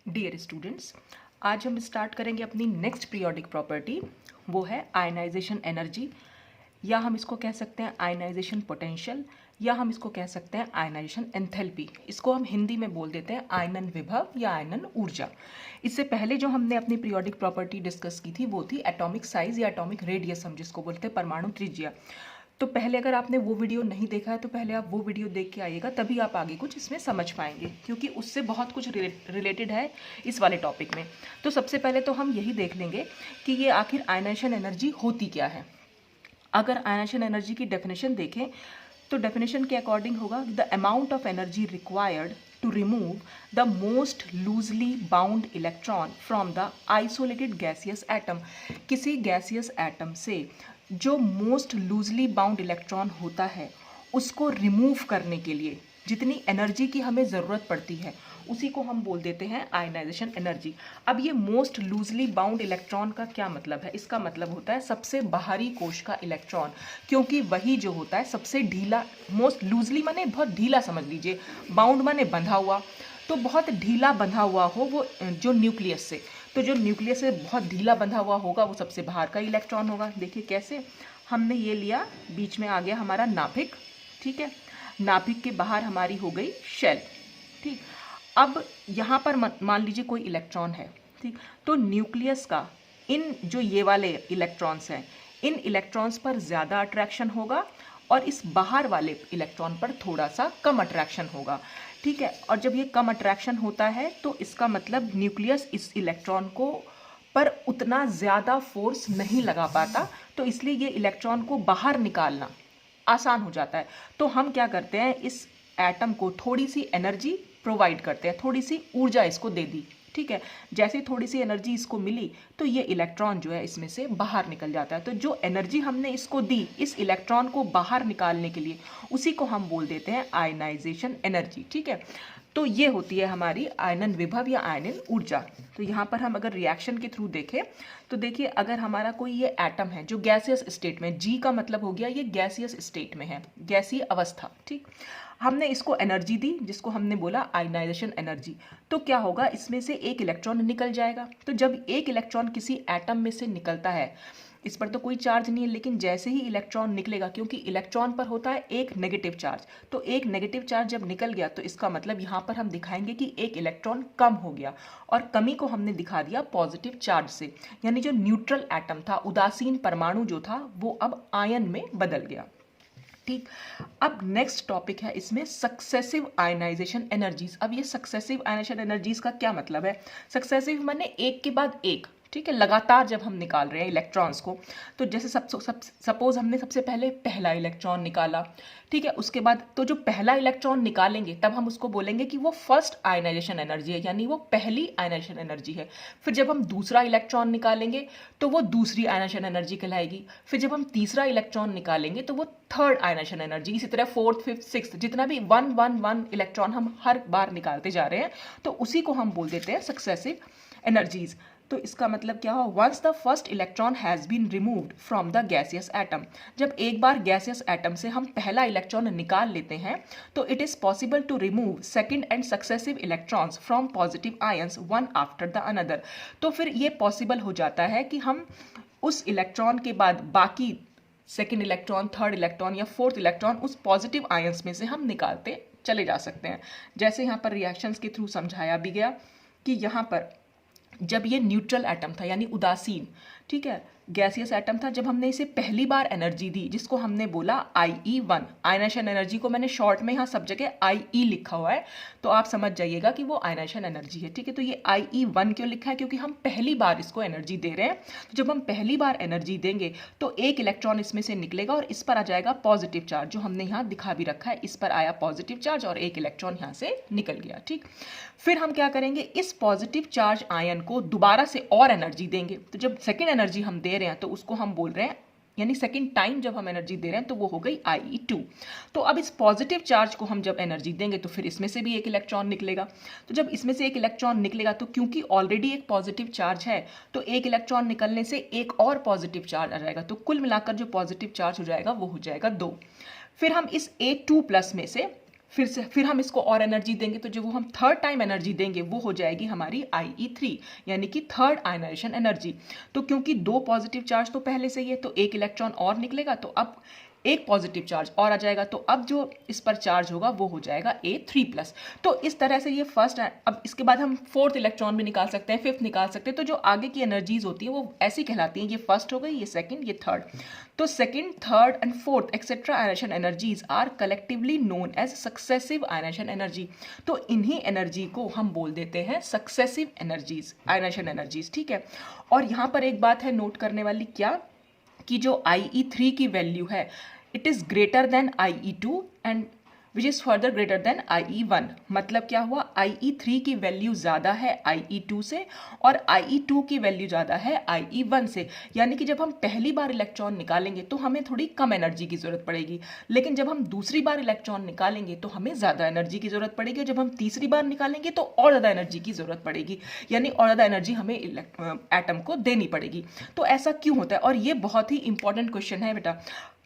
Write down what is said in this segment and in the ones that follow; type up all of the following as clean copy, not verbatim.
Dear students, आज हम start करेंगे अपनी नेक्स्ट पीरियोडिक प्रॉपर्टी। वो है आयनाइजेशन एनर्जी, या हम इसको कह सकते हैं आयनाइजेशन पोटेंशियल, या हम इसको कह सकते हैं आयनाइजेशन एंथैल्पी। इसको हम हिंदी में बोल देते हैं आयनन विभव या आयनन ऊर्जा। इससे पहले जो हमने अपनी पीरियोडिक प्रॉपर्टी डिस्कस की थी वो थी एटॉमिक साइज या एटॉमिक रेडियस, हम जिसको बोलते हैं परमाणु त्रिज्या। तो पहले अगर आपने वो वीडियो नहीं देखा है तो पहले आप वो वीडियो देख के आइएगा, तभी आप आगे कुछ इसमें समझ पाएंगे, क्योंकि उससे बहुत कुछ रिलेटेड है इस वाले टॉपिक में। तो सबसे पहले तो हम यही देख लेंगे कि ये आखिर आयनाइजेशन एनर्जी होती क्या है। अगर आयनाइजेशन एनर्जी की डेफिनेशन देखें तो डेफिनेशन के अकॉर्डिंग होगा the amount of energy required to remove the most loosely bound electron from the isolated gaseous atom. किसी गैसियस एटम से जो मोस्ट लूजली बाउंड इलेक्ट्रॉन होता है उसको रिमूव करने के लिए जितनी एनर्जी की हमें ज़रूरत पड़ती है उसी को हम बोल देते हैं आयनाइजेशन एनर्जी। अब ये मोस्ट लूजली बाउंड इलेक्ट्रॉन का क्या मतलब है? इसका मतलब होता है सबसे बाहरी कोश का इलेक्ट्रॉन, क्योंकि वही जो होता है सबसे ढीला। मोस्ट लूजली माने बहुत ढीला समझ लीजिए, बाउंड माने बंधा हुआ, तो बहुत ढीला बंधा हुआ हो वो जो न्यूक्लियस से, तो जो न्यूक्लियस से बहुत ढीला बंधा हुआ होगा वो सबसे बाहर का इलेक्ट्रॉन होगा। देखिए कैसे, हमने ये लिया, बीच में आ गया हमारा नाभिक, ठीक है, नाभिक के बाहर हमारी हो गई शेल, ठीक। अब यहाँ पर मान लीजिए कोई इलेक्ट्रॉन है, ठीक, तो न्यूक्लियस का इन जो ये वाले इलेक्ट्रॉन्स हैं, इन इलेक्ट्रॉन्स पर ज़्यादा अट्रैक्शन होगा और इस बाहर वाले इलेक्ट्रॉन पर थोड़ा सा कम अट्रैक्शन होगा, ठीक है। और जब ये कम अट्रैक्शन होता है तो इसका मतलब न्यूक्लियस इस इलेक्ट्रॉन को पर उतना ज़्यादा फोर्स नहीं लगा पाता, तो इसलिए ये इलेक्ट्रॉन को बाहर निकालना आसान हो जाता है। तो हम क्या करते हैं, इस एटम को थोड़ी सी एनर्जी प्रोवाइड करते हैं, थोड़ी सी ऊर्जा इसको दे दी, ठीक है। जैसे थोड़ी सी एनर्जी इसको मिली तो ये इलेक्ट्रॉन जो है इसमें से बाहर निकल जाता है। तो जो एनर्जी हमने इसको दी इस इलेक्ट्रॉन को बाहर निकालने के लिए, उसी को हम बोल देते हैं आयनाइजेशन एनर्जी, ठीक है। तो ये होती है हमारी आयनन विभव या आयनन ऊर्जा। तो यहाँ पर हम अगर रिएक्शन के थ्रू देखें तो देखिए, अगर हमारा कोई ये एटम है जो गैसियस स्टेट में, जी का मतलब हो गया ये गैसियस स्टेट में है, गैसीय अवस्था, ठीक। हमने इसको एनर्जी दी जिसको हमने बोला आयनाइजेशन एनर्जी, तो क्या होगा, इसमें से एक इलेक्ट्रॉन निकल जाएगा। तो जब एक इलेक्ट्रॉन किसी एटम में से निकलता है, इस पर तो कोई चार्ज नहीं है, लेकिन जैसे ही इलेक्ट्रॉन निकलेगा, क्योंकि इलेक्ट्रॉन पर होता है एक नेगेटिव चार्ज, तो एक नेगेटिव चार्ज जब निकल गया तो इसका मतलब यहाँ पर हम दिखाएंगे कि एक इलेक्ट्रॉन कम हो गया, और कमी को हमने दिखा दिया पॉजिटिव चार्ज से, यानी जो न्यूट्रल एटम था, उदासीन परमाणु जो था, वो अब आयन में बदल गया, ठीक। अब नेक्स्ट टॉपिक है इसमें सक्सेसिव आयनाइजेशन एनर्जीज। अब ये सक्सेसिव आयनाइजेशन एनर्जीज का क्या मतलब है? सक्सेसिव माने एक के बाद एक, ठीक है, लगातार जब हम निकाल रहे हैं इलेक्ट्रॉन्स को। तो जैसे सपोज हमने सबसे पहले पहला इलेक्ट्रॉन निकाला, ठीक है, उसके बाद तो जो पहला इलेक्ट्रॉन निकालेंगे तब हम उसको बोलेंगे कि वो फर्स्ट आयनाइजेशन एनर्जी है, यानी वो पहली आयनाइजेशन एनर्जी है। फिर जब हम दूसरा इलेक्ट्रॉन निकालेंगे तो वो दूसरी आयनाइजेशन एनर्जी कहलाएगी। फिर जब हम तीसरा इलेक्ट्रॉन निकालेंगे तो वो थर्ड आयनाइजेशन एनर्जी। इसी तरह फोर्थ, फिफ्थ, सिक्स्थ, जितना भी 1 1 1 इलेक्ट्रॉन हम हर बार निकालते जा रहे हैं, तो उसी को हम बोल देते हैं सक्सेसिव एनर्जीज। तो इसका मतलब क्या हो, once the first electron has been removed from the gaseous atom, जब एक बार गैसियस एटम से हम पहला इलेक्ट्रॉन निकाल लेते हैं तो it is possible to remove second and successive electrons from positive ions one after the another. तो फिर ये पॉसिबल हो जाता है कि हम उस इलेक्ट्रॉन के बाद बाकी सेकेंड इलेक्ट्रॉन, थर्ड इलेक्ट्रॉन या फोर्थ इलेक्ट्रॉन उस पॉजिटिव आयंस में से हम निकालते चले जा सकते हैं। जैसे यहाँ पर रिएक्शंस के थ्रू समझाया भी गया कि यहाँ पर जब ये न्यूट्रल एटम था, यानी उदासीन, ठीक है, गैसियस एटम था, जब हमने इसे पहली बार एनर्जी दी जिसको हमने बोला IE1, आयनाइजेशन एनर्जी को मैंने शॉर्ट में यहाँ सब जगह IE लिखा हुआ है, तो आप समझ जाइएगा कि वो आयनाइजेशन एनर्जी है, ठीक है। तो ये IE1 क्यों लिखा है? क्योंकि हम पहली बार इसको एनर्जी दे रहे हैं। तो जब हम पहली बार एनर्जी देंगे तो एक इलेक्ट्रॉन इसमें से निकलेगा और इस पर आ जाएगा पॉजिटिव चार्ज, जो हमने यहाँ दिखा भी रखा है, इस पर आया पॉजिटिव चार्ज और एक इलेक्ट्रॉन यहाँ से निकल गया, ठीक। फिर हम क्या करेंगे, इस पॉजिटिव चार्ज आयन को दोबारा से और एनर्जी देंगे। तो जब सेकेंड एनर्जी हम दे रहे हैं तो उसको हम बोल रहे हैं, यानी सेकेंड टाइम जब हम एनर्जी दे रहे हैं तो वो हो गई IE2। तो अब इस पॉजिटिव चार्ज को हम जब एनर्जी देंगे तो फिर इसमें से भी एक इलेक्ट्रॉन निकलेगा। तो जब इसमें से एक इलेक्ट्रॉन निकलेगा तो क्योंकि ऑलरेडी एक पॉजिटिव चार्ज है तो एक इलेक्ट्रॉन निकलने से एक और पॉजिटिव चार्ज आ जाएगा, तो कुल मिलाकर जो पॉजिटिव चार्ज हो जाएगा वो हो जाएगा 2। फिर हम इस A2+ में से फिर हम इसको और एनर्जी देंगे, तो जो वो हम थर्ड टाइम एनर्जी देंगे वो हो जाएगी हमारी IE3, यानी कि थर्ड आयनाइजेशन एनर्जी। तो क्योंकि 2 पॉजिटिव चार्ज तो पहले से ही है, तो एक इलेक्ट्रॉन और निकलेगा, तो अब एक पॉजिटिव चार्ज और आ जाएगा, तो अब जो इस पर चार्ज होगा वो हो जाएगा A3+। तो इस तरह से ये फर्स्ट है। अब इसके बाद हम फोर्थ इलेक्ट्रॉन भी निकाल सकते हैं, फिफ्थ निकाल सकते हैं। तो जो आगे की एनर्जीज होती है वो ऐसी कहलाती हैं, ये फर्स्ट हो गई, ये सेकंड, ये थर्ड। तो second, third and fourth etcetera ionisation energies are collectively known as successive ionisation energy. तो इन्हीं एनर्जी को हम बोल देते हैं सक्सेसिव एनर्जीज, आयनाइजेशन एनर्जीज, ठीक है। और यहाँ पर एक बात है नोट करने वाली, क्या कि जो IE3 की वैल्यू है it is greater than IE2 and which is further greater than IE1। मतलब क्या हुआ, IE3 की वैल्यू ज़्यादा है IE2 से और IE2 की वैल्यू ज़्यादा है IE1 से। यानी कि जब हम पहली बार इलेक्ट्रॉन निकालेंगे तो हमें थोड़ी कम एनर्जी की ज़रूरत पड़ेगी, लेकिन जब हम दूसरी बार इलेक्ट्रॉन निकालेंगे तो हमें ज़्यादा एनर्जी की ज़रूरत पड़ेगी, और जब हम तीसरी बार निकालेंगे तो और ज़्यादा एनर्जी की ज़रूरत पड़ेगी, यानी और ज़्यादा एनर्जी हमें एटम को देनी पड़ेगी। तो ऐसा क्यों होता है, और ये बहुत ही इंपॉर्टेंट क्वेश्चन है बेटा।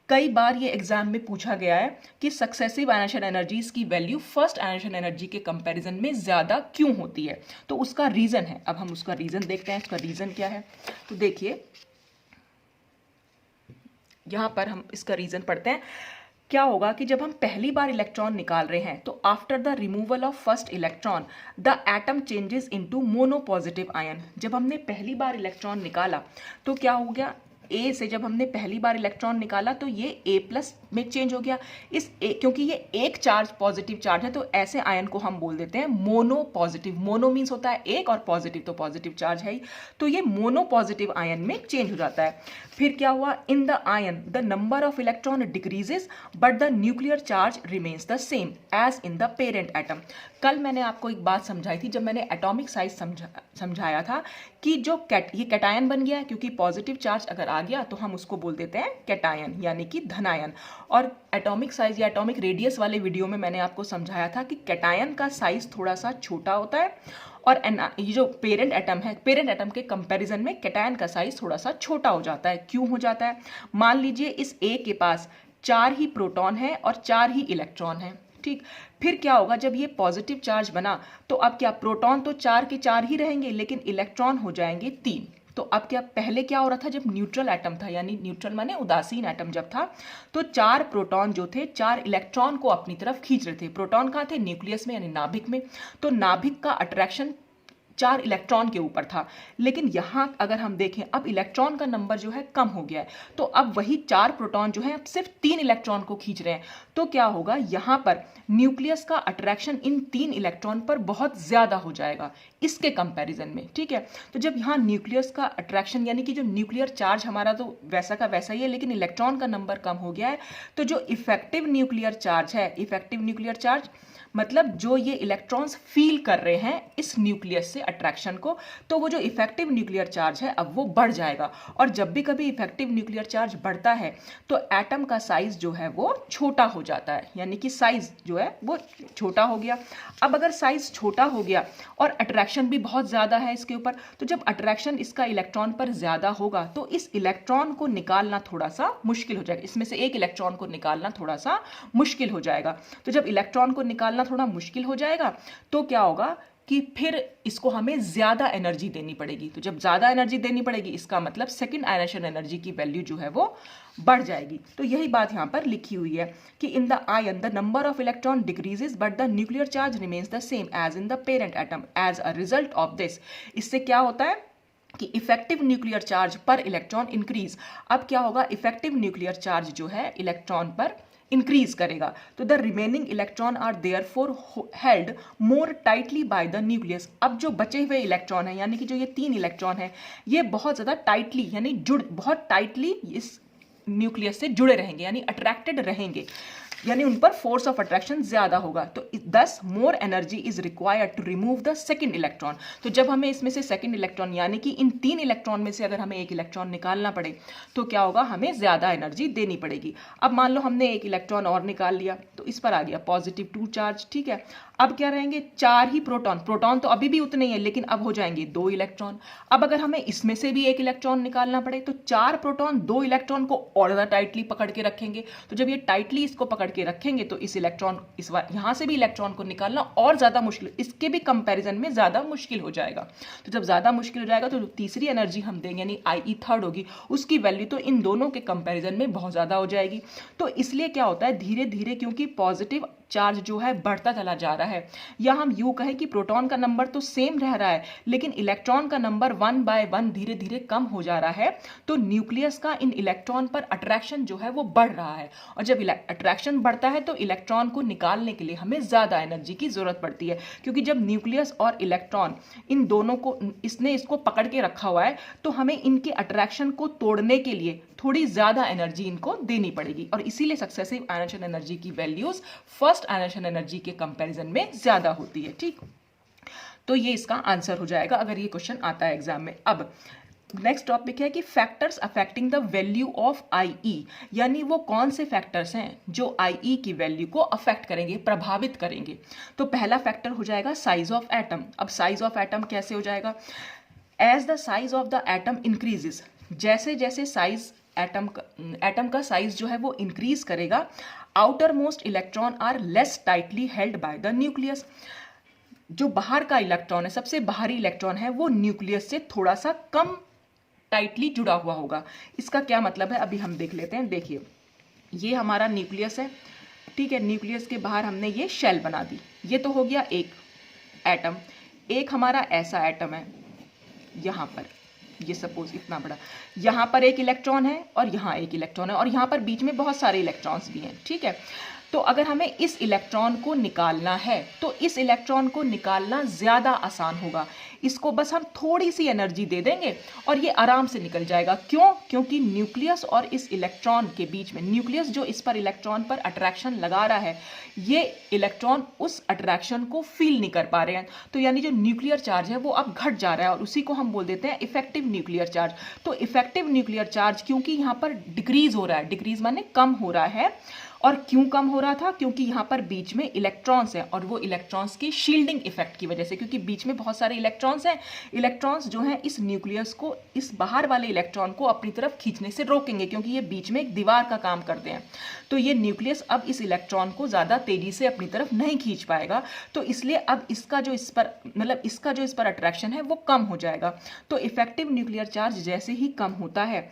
कई बार ये एग्जाम में पूछा गया है कि सक्सेसिव आयनाइजेशन एनर्जीज की वैल्यू फर्स्ट आयनाइजेशन एनर्जी के कंपैरिजन में ज़्यादा क्यों होती है। तो उसका रीज़न है, अब हम उसका रीज़न देखते हैं। उसका रीज़न क्या है, तो देखिए यहाँ पर हम इसका रीज़न पढ़ते हैं। क्या होगा कि जब हम पहली बार इलेक्ट्रॉन निकाल रहे हैं तो after the removal of first electron the atom changes into monopositive ion. जब हमने पहली बार इलेक्ट्रॉन निकाला तो क्या हो गया, ए से जब हमने पहली बार इलेक्ट्रॉन निकाला तो ये A+ में चेंज हो गया। क्योंकि ये एक चार्ज पॉजिटिव चार्ज है, तो ऐसे आयन को हम बोल देते हैं मोनो पॉजिटिव। मोनो मीन्स होता है एक, और पॉजिटिव तो पॉजिटिव चार्ज है ही, तो ये मोनो पॉजिटिव आयन में चेंज हो जाता है। फिर क्या हुआ, in the ion the number of electron decreases but the nuclear charge remains the same as in the parent atom. कल मैंने आपको एक बात समझाई थी जब मैंने एटॉमिक साइज समझाया था कि जो ये कैटायन बन गया है, क्योंकि पॉजिटिव चार्ज अगर आ गया तो हम उसको बोल देते हैं कैटायन, यानी कि धनायन। और एटॉमिक साइज या एटॉमिक रेडियस वाले वीडियो में मैंने आपको समझाया था कि कैटायन का साइज थोड़ा सा छोटा होता है, और ये जो पेरेंट एटम है, पेरेंट एटम के कंपैरिजन में कैटायन का साइज थोड़ा सा छोटा हो जाता है। क्यों हो जाता है, मान लीजिए इस A के पास 4 ही प्रोटॉन है और 4 ही इलेक्ट्रॉन है, ठीक। फिर क्या होगा, जब ये पॉजिटिव चार्ज बना तो अब क्या, प्रोटॉन तो 4 के 4 ही रहेंगे, लेकिन इलेक्ट्रॉन हो जाएंगे 3। तो अब क्या, पहले क्या हो रहा था, जब न्यूट्रल एटम था, यानी न्यूट्रल माने उदासीन एटम जब था, तो 4 प्रोटॉन जो थे 4 इलेक्ट्रॉन को अपनी तरफ खींच रहे थे। प्रोटॉन कहाँ थे, न्यूक्लियस में यानी नाभिक में। तो नाभिक का अट्रैक्शन 4 इलेक्ट्रॉन के ऊपर था, लेकिन यहाँ अगर हम देखें अब इलेक्ट्रॉन का नंबर जो है कम हो गया है, तो अब वही 4 प्रोटॉन जो है अब सिर्फ 3 इलेक्ट्रॉन को खींच रहे हैं। तो क्या होगा, यहाँ पर न्यूक्लियस का अट्रैक्शन इन 3 इलेक्ट्रॉन पर बहुत ज़्यादा हो जाएगा इसके कंपैरिजन में, ठीक है। तो जब यहाँ न्यूक्लियस का अट्रैक्शन, यानी कि जो न्यूक्लियर चार्ज हमारा तो वैसा का वैसा ही है, लेकिन इलेक्ट्रॉन का नंबर कम हो गया है, तो जो इफेक्टिव न्यूक्लियर चार्ज है, इफेक्टिव न्यूक्लियर चार्ज मतलब जो ये इलेक्ट्रॉन्स फील कर रहे हैं इस न्यूक्लियस से अट्रैक्शन को, तो वो जो इफेक्टिव न्यूक्लियर चार्ज है अब वो बढ़ जाएगा। और जब भी कभी इफेक्टिव न्यूक्लियर चार्ज बढ़ता है तो एटम का साइज जो है वो छोटा हो जाता है, यानी कि साइज जो है वो छोटा हो गया। अब अगर साइज छोटा हो गया और अट्रैक्शन भी बहुत ज़्यादा है इसके ऊपर, तो जब अट्रैक्शन इसका इलेक्ट्रॉन पर ज़्यादा होगा तो इस इलेक्ट्रॉन को निकालना थोड़ा सा मुश्किल हो जाएगा, इसमें से एक इलेक्ट्रॉन को निकालना थोड़ा सा मुश्किल हो जाएगा। तो जब इलेक्ट्रॉन को निकालना थोड़ा मुश्किल हो जाएगा तो क्या होगा कि फिर इसको हमें ज्यादा एनर्जी देनी पड़ेगी। तो जब ज्यादा एनर्जी देनी पड़ेगी इसका मतलब सेकंड आयनाइजेशन एनर्जी की वैल्यू जो है वो बढ़ जाएगी। तो यही बात यहाँ पर लिखी हुई है कि in the ion the number of electron decreases but the nuclear charge remains the same as in the parent atom as a result of this. इससे क्या होता है कि इफेक्टिव न्यूक्लियर चार्ज पर इलेक्ट्रॉन इंक्रीज। अब क्या होगा, इफेक्टिव न्यूक्लियर चार्ज जो है इलेक्ट्रॉन पर इंक्रीज करेगा, तो the remaining electron are therefore held more tightly by the nucleus. अब जो बचे हुए इलेक्ट्रॉन है, यानी कि जो ये 3 इलेक्ट्रॉन है, ये बहुत ज्यादा टाइटली यानी बहुत टाइटली इस न्यूक्लियस से जुड़े रहेंगे, यानी अट्रैक्टेड रहेंगे, यानी उन पर फोर्स ऑफ अट्रैक्शन ज्यादा होगा। तो thus more energy is required to remove the second electron. तो जब हमें इसमें से सेकंड इलेक्ट्रॉन यानी कि इन 3 इलेक्ट्रॉन में से अगर हमें एक इलेक्ट्रॉन निकालना पड़े तो क्या होगा, हमें ज्यादा एनर्जी देनी पड़ेगी। अब मान लो हमने एक इलेक्ट्रॉन और निकाल लिया तो इस पर आ गया +2 चार्ज, ठीक है। अब क्या रहेंगे, 4 ही प्रोटॉन, प्रोटॉन तो अभी भी उतने ही है लेकिन अब हो जाएंगे 2 इलेक्ट्रॉन। अब अगर हमें इसमें से भी 1 इलेक्ट्रॉन निकालना पड़े तो 4 प्रोटॉन 2 इलेक्ट्रॉन को और ज्यादा टाइटली पकड़ के रखेंगे। तो जब ये टाइटली इसको पकड़ के रखेंगे तो इस इलेक्ट्रॉन, इस यहां से भी इलेक्ट्रॉन को निकालना और ज्यादा मुश्किल, इसके भी कंपैरिजन में ज्यादा मुश्किल हो जाएगा। तो जब ज्यादा मुश्किल हो जाएगा तो जो तीसरी एनर्जी हम देंगे यानी IE थर्ड होगी, उसकी वैल्यू तो इन दोनों के कंपैरिजन में बहुत ज्यादा हो जाएगी। तो इसलिए क्या होता है, धीरे धीरे क्योंकि पॉजिटिव चार्ज जो है बढ़ता चला जा रहा है, या हम यूं कहें कि प्रोटॉन का नंबर तो सेम रह रहा है लेकिन इलेक्ट्रॉन का नंबर 1 बाय 1 धीरे धीरे कम हो जा रहा है, तो न्यूक्लियस का इन इलेक्ट्रॉन पर अट्रैक्शन जो है वो बढ़ रहा है। और जब अट्रैक्शन बढ़ता है तो इलेक्ट्रॉन को निकालने के लिए हमें ज्यादा एनर्जी की जरूरत पड़ती है, क्योंकि जब न्यूक्लियस और इलेक्ट्रॉन इन दोनों को, इसने इसको पकड़ के रखा हुआ है, तो हमें इनके अट्रैक्शन को तोड़ने के लिए थोड़ी ज्यादा एनर्जी इनको देनी पड़ेगी। और इसीलिए सक्सेसिव आयनाइजेशन एनर्जी की वैल्यूज फर्स्ट आयनाइजेशन एनर्जी के कंपैरिजन में ज्यादा होती है। ठीक, तो ये इसका आंसर हो जाएगा अगर ये क्वेश्चन आता है एग्जाम में। अब नेक्स्ट टॉपिक है कि factors affecting the value of IE, यानी वो कौन से फैक्टर्स हैं जो IE की वैल्यू को अफेक्ट करेंगे, प्रभावित करेंगे। तो पहला फैक्टर हो जाएगा साइज ऑफ एटम। अब साइज ऑफ एटम कैसे हो जाएगा, as the size of the atom increases, जैसे जैसे साइज एटम का साइज जो है वो इंक्रीज करेगा, outermost electron are less tightly held by the nucleus. जो बाहर का इलेक्ट्रॉन है, सबसे बाहरी इलेक्ट्रॉन है, वो न्यूक्लियस से थोड़ा सा कम टाइटली जुड़ा हुआ होगा। इसका क्या मतलब है अभी हम देख लेते हैं। देखिए, ये हमारा न्यूक्लियस है, ठीक है, न्यूक्लियस के बाहर हमने ये शेल बना दी, ये तो हो गया एक एटम। एक हमारा ऐसा एटम है यहाँ पर, ये सपोज इतना बड़ा, यहाँ पर एक इलेक्ट्रॉन है और यहाँ एक इलेक्ट्रॉन है और यहाँ पर बीच में बहुत सारे इलेक्ट्रॉन्स भी हैं, ठीक है। तो अगर हमें इस इलेक्ट्रॉन को निकालना है तो इस इलेक्ट्रॉन को निकालना ज्यादा आसान होगा। इसको बस हम थोड़ी सी एनर्जी दे देंगे और ये आराम से निकल जाएगा। क्यों? क्योंकि न्यूक्लियस और इस इलेक्ट्रॉन के बीच में, न्यूक्लियस जो इस पर इलेक्ट्रॉन पर अट्रैक्शन लगा रहा है, ये इलेक्ट्रॉन उस अट्रैक्शन को फील नहीं कर पा रहे हैं। तो यानी जो न्यूक्लियर चार्ज है वो अब घट जा रहा है और उसी को हम बोल देते हैं इफेक्टिव न्यूक्लियर चार्ज। तो इफेक्टिव न्यूक्लियर चार्ज क्योंकि यहाँ पर डिक्रीज हो रहा है, डिक्रीज माने कम हो रहा है। और क्यों कम हो रहा था? क्योंकि यहाँ पर बीच में इलेक्ट्रॉन्स हैं और वो इलेक्ट्रॉन्स की शील्डिंग इफेक्ट की वजह से, क्योंकि बीच में बहुत सारे इलेक्ट्रॉन्स हैं, इलेक्ट्रॉन्स जो हैं इस न्यूक्लियस को, इस बाहर वाले इलेक्ट्रॉन को अपनी तरफ खींचने से रोकेंगे, क्योंकि ये बीच में एक दीवार का काम करते हैं। तो ये न्यूक्लियस अब इस इलेक्ट्रॉन को ज्यादा तेजी से अपनी तरफ नहीं खींच पाएगा, तो इसलिए अब इसका जो इस पर, मतलब इसका जो इस पर अट्रैक्शन है वो कम हो जाएगा। तो इफेक्टिव न्यूक्लियर चार्ज जैसे ही कम होता है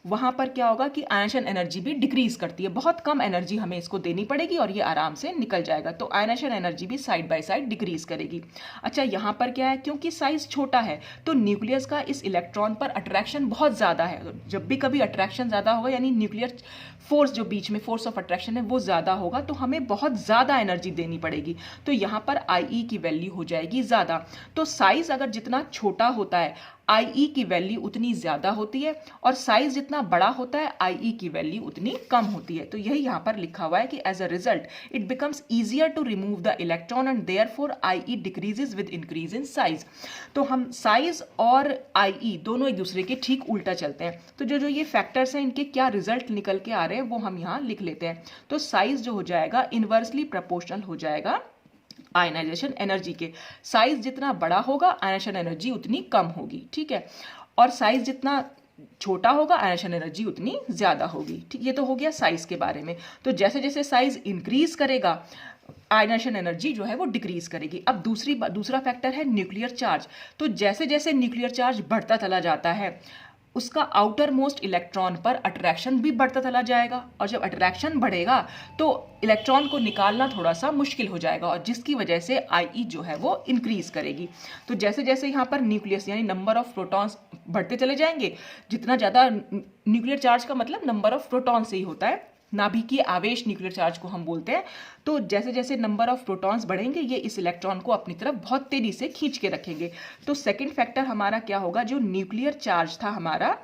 वहां पर क्या होगा कि आयनाइजेशन एनर्जी भी डिक्रीज करती है, बहुत कम एनर्जी हमें इसको देनी पड़ेगी और ये आराम से निकल जाएगा। तो आयनाइजेशन एनर्जी भी साइड बाय साइड डिक्रीज करेगी। अच्छा, यहाँ पर क्या है, क्योंकि साइज छोटा है तो न्यूक्लियस का इस इलेक्ट्रॉन पर अट्रैक्शन बहुत ज्यादा है। जब भी कभी अट्रैक्शन ज्यादा होगा यानी न्यूक्लियर फोर्स, जो बीच में फोर्स ऑफ अट्रैक्शन है वो ज्यादा होगा, तो हमें बहुत ज्यादा एनर्जी देनी पड़ेगी। तो यहाँ पर IE की वैल्यू हो जाएगी ज्यादा। तो साइज अगर जितना छोटा होता है IE की वैल्यू उतनी ज्यादा होती है और साइज जितना बड़ा होता है IE की वैल्यू उतनी कम होती है। तो यही यहाँ पर लिखा हुआ है कि as a result it becomes easier to remove the electron and therefore IE decreases with increase in size. तो हम साइज और IE दोनों एक दूसरे के ठीक उल्टा चलते हैं। तो जो जो ये फैक्टर्स हैं इनके क्या रिजल्ट निकल के आ रहे हैं वो हम यहाँ लिख लेते हैं। तो साइज जो हो जाएगा इनवर्सली प्रोपोर्शनल हो जाएगा आयनाइजेशन एनर्जी के। साइज जितना बड़ा होगा आयनाइजेशन एनर्जी उतनी कम होगी, ठीक है, और साइज जितना छोटा होगा आयनाइजेशन एनर्जी उतनी ज्यादा होगी। ठीक, ये तो हो गया साइज के बारे में। तो जैसे जैसे साइज इंक्रीज करेगा आयनाइजेशन एनर्जी जो है वो डिक्रीज करेगी। अब दूसरा फैक्टर है न्यूक्लियर चार्ज। तो जैसे जैसे न्यूक्लियर चार्ज बढ़ता चला जाता है उसका आउटर मोस्ट इलेक्ट्रॉन पर अट्रैक्शन भी बढ़ता चला जाएगा, और जब अट्रैक्शन बढ़ेगा तो इलेक्ट्रॉन को निकालना थोड़ा सा मुश्किल हो जाएगा और जिसकी वजह से IE जो है वो इंक्रीज करेगी। तो जैसे जैसे यहाँ पर न्यूक्लियस यानी नंबर ऑफ प्रोटॉन्स बढ़ते चले जाएंगे, जितना ज्यादा न्यूक्लियर चार्ज का मतलब नंबर ऑफ प्रोटॉन से ही होता है, नाभिकीय आवेश न्यूक्लियर चार्ज को हम बोलते हैं। तो जैसे जैसे नंबर ऑफ प्रोटॉन्स बढ़ेंगे ये इस इलेक्ट्रॉन को अपनी तरफ बहुत तेजी से खींच के रखेंगे। तो सेकंड फैक्टर हमारा क्या होगा, जो न्यूक्लियर चार्ज था हमारा